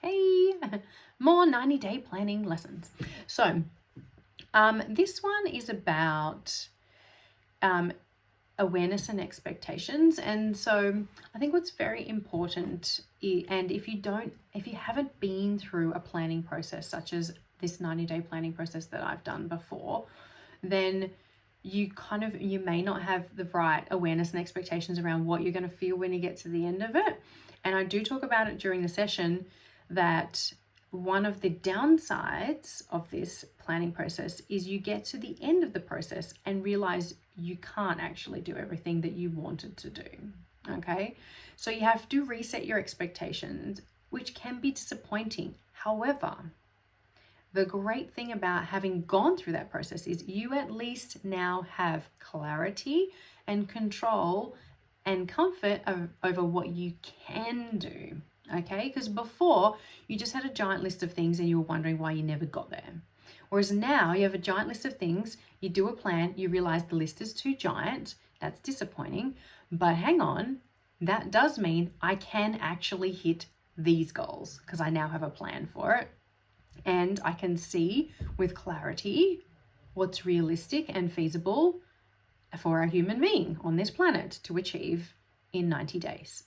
Hey, more 90-day planning lessons. So, this one is about awareness and expectations. And so I think what's very important, and if you haven't been through a planning process such as this 90-day planning process that I've done before, then you may not have the right awareness and expectations around what you're going to feel when you get to the end of it. And I do talk about it during the session that one of the downsides of this planning process is you get to the end of the process and realize you can't actually do everything that you wanted to do. Okay, so you have to reset your expectations, which can be disappointing. However, the great thing about having gone through that process is you at least now have clarity and control and comfort over what you can do. Okay, because before you just had a giant list of things and you were wondering why you never got there. Whereas now you have a giant list of things, you do a plan, you realize the list is too giant. That's disappointing. But hang on, that does mean I can actually hit these goals because I now have a plan for it. And I can see with clarity what's realistic and feasible for a human being on this planet to achieve in 90 days.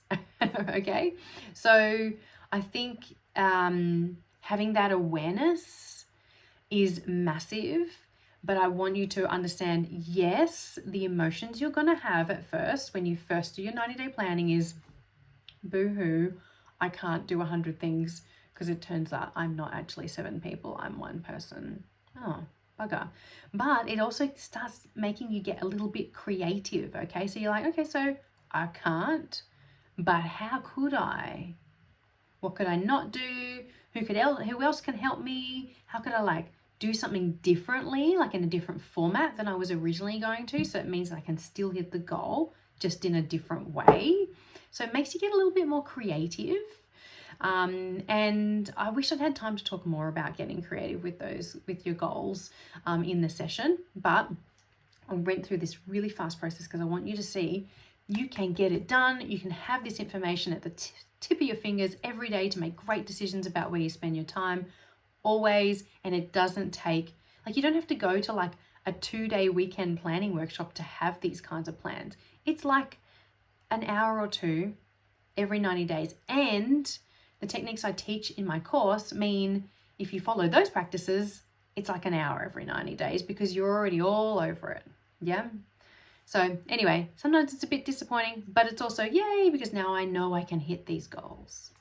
Okay, so I think having that awareness is massive, but I want you to understand, yes, the emotions you're going to have at first when you first do your 90-day planning is boo-hoo, I can't do 100 things because it turns out I'm not actually 7 people, I'm 1 person. Oh, bugger. But it also starts making you get a little bit creative, okay? So you're like, okay, so I can't, but how could I? What could I not do? Who else can help me? How could I do something differently, like in a different format than I was originally going to? So it means I can still hit the goal, just in a different way. So it makes you get a little bit more creative. And I wish I'd had time to talk more about getting creative with your goals in the session, but I went through this really fast process because I want you to see you can get it done. You can have this information at the tip of your fingers every day to make great decisions about where you spend your time always. And it doesn't take, you don't have to go to a 2-day weekend planning workshop to have these kinds of plans. It's like an hour or 2 every 90 days. And the techniques I teach in my course mean if you follow those practices, it's like an hour every 90 days because you're already all over it. Yeah. So anyway, sometimes it's a bit disappointing, but it's also yay because now I know I can hit these goals.